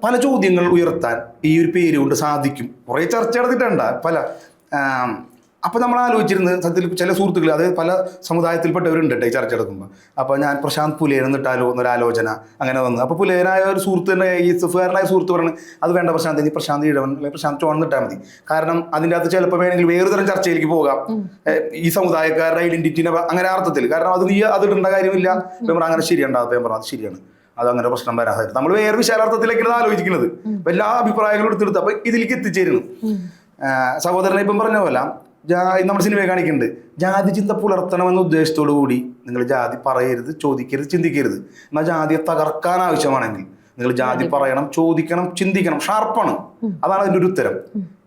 പല ചോദ്യങ്ങൾ ഉയർത്താൻ ഈ ഒരു പേര് കൊണ്ട് സാധിക്കും. കുറേ ചർച്ച നടത്തിയിട്ടുണ്ട് പല. അപ്പോൾ നമ്മൾ ആലോചിച്ചിരുന്നത് സത്യത്തിൽ ചില സുഹൃത്തുക്കൾ, അതായത് പല സമുദായത്തിൽപ്പെട്ടവരുണ്ട് ഈ ചർച്ച നടക്കുമ്പോൾ. അപ്പോൾ ഞാൻ പ്രശാന്ത് പുലേൻ ഇട്ടാലോ എന്നൊരാലോചന അങ്ങനെ വന്നു. അപ്പോൾ പുലേനായ ഒരു സുഹൃത്ത് തന്നെ, ഈ സുഫുകാരനായ സുഹൃത്ത് പറഞ്ഞു അത് വേണ്ട പ്രശാന്ത്, ഇനി പ്രശാന്ത് ഇടവൻ അല്ലെങ്കിൽ പ്രശാന്ത് ചോൺ ഇട്ടാൽ മതി. കാരണം അതിൻ്റെ അകത്ത് ചിലപ്പോൾ വേണമെങ്കിൽ വേറൊരു തരം ചർച്ചയിലേക്ക് പോകാം, ഈ സമുദായക്കാരുടെ ഐഡന്റിറ്റിനെ അങ്ങനെ അർത്ഥത്തിൽ. കാരണം അത് നീ അത് ഇടേണ്ട കാര്യമില്ല. അങ്ങനെ ശരിയുണ്ടാകും. പറഞ്ഞു അത് ശരിയാണ്, അത് അങ്ങനെ പ്രശ്നം വരാതായിരുന്നു. നമ്മൾ വേറെ വിശാലാർത്ഥത്തിലേക്കാണ് ആലോചിക്കുന്നത്. എല്ലാ അഭിപ്രായങ്ങളും എടുത്തെടുത്ത് അപ്പോൾ ഇതിലേക്ക് എത്തിച്ചേരുന്നു. സഹോദരനെ ഇപ്പം പറഞ്ഞ പോലെ നമ്മുടെ സിനിമയെ കാണിക്കുന്നുണ്ട്, ജാതി ചിന്ത പുലർത്തണമെന്ന ഉദ്ദേശത്തോടു കൂടി നിങ്ങൾ ജാതി പറയരുത്, ചോദിക്കരുത്, ചിന്തിക്കരുത്. എന്നാൽ ജാതിയെ തകർക്കാൻ ആവശ്യമാണെങ്കിൽ നിങ്ങൾ ജാതി പറയണം, ചോദിക്കണം, ചിന്തിക്കണം. ഷാർപ്പാണ്. അതാണ് അതിൻ്റെ ഒരു ഉത്തരം.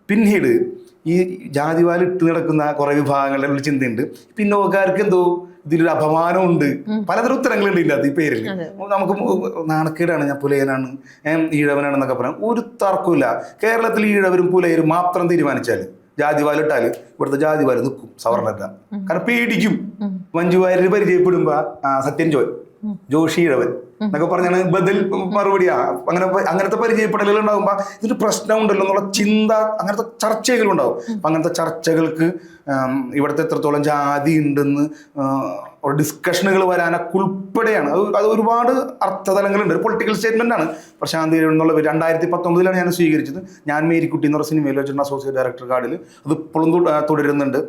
പിന്നീട് ഈ ജാതിവാൽ ഇട്ട് നടക്കുന്ന കുറെ വിഭാഗങ്ങളുടെ ഉള്ള ചിന്തയുണ്ട്. പിന്നോക്കാർക്ക് എന്തോ ഇതിലൊരു അപമാനമുണ്ട്. പലതരം ഉത്തരങ്ങളുണ്ട് ഇതിൻ്റെ അകത്ത്. ഈ പേരിൽ നമുക്ക് നാണക്കേടാണ്, ഞാൻ പുലയനാണ്, ഈഴവനാണെന്നൊക്കെ പറയാം. ഒരു തർക്കമില്ല. കേരളത്തിൽ ഈഴവരും പുലയരും മാത്രം തീരുമാനിച്ചാൽ ജാതിവാലിട്ടാൽ ഇവിടുത്തെ ജാതിവാൽ നിൽക്കും, സവർണല്ല. കാരണം പേടിക്കും. മഞ്ജുവാര്യർ പരിചയപ്പെടുമ്പോ സത്യൻ ജോഷി ഇഴവൻ എന്നൊക്കെ പറഞ്ഞാണ് ബദൽ മറുപടിയാ. അങ്ങനത്തെ പരിചയപ്പെടലുകൾ ഉണ്ടാകുമ്പോ ഇതൊരു പ്രശ്നമുണ്ടല്ലോ എന്നുള്ള ചിന്ത, അങ്ങനത്തെ ചർച്ചകളുണ്ടാവും. അങ്ങനത്തെ ചർച്ചകൾക്ക് ഇവിടുത്തെ എത്രത്തോളം ജാതി ഉണ്ടെന്ന് ഡിസ്കഷനുകൾ വരാനൊക്കെ ഉൾപ്പെടെയാണ്. അത് ഒരുപാട് അർത്ഥതലങ്ങളുണ്ട്. ഒരു പൊളിറ്റിക്കൽ സ്റ്റേറ്റ്മെന്റ് ആണ് പ്രശാന്ത് എന്നുള്ള. 2019 ഞാൻ സ്വീകരിച്ചത്. ഞാൻ മേരിക്കുട്ടി എന്ന് പറഞ്ഞ സിനിമയിൽ വെച്ചിട്ടുണ്ട്, അസോസിയേറ്റ് ഡയറക്ടർ കാർഡിൽ. അത് ഇപ്പോഴും തുടരുന്നുണ്ട്.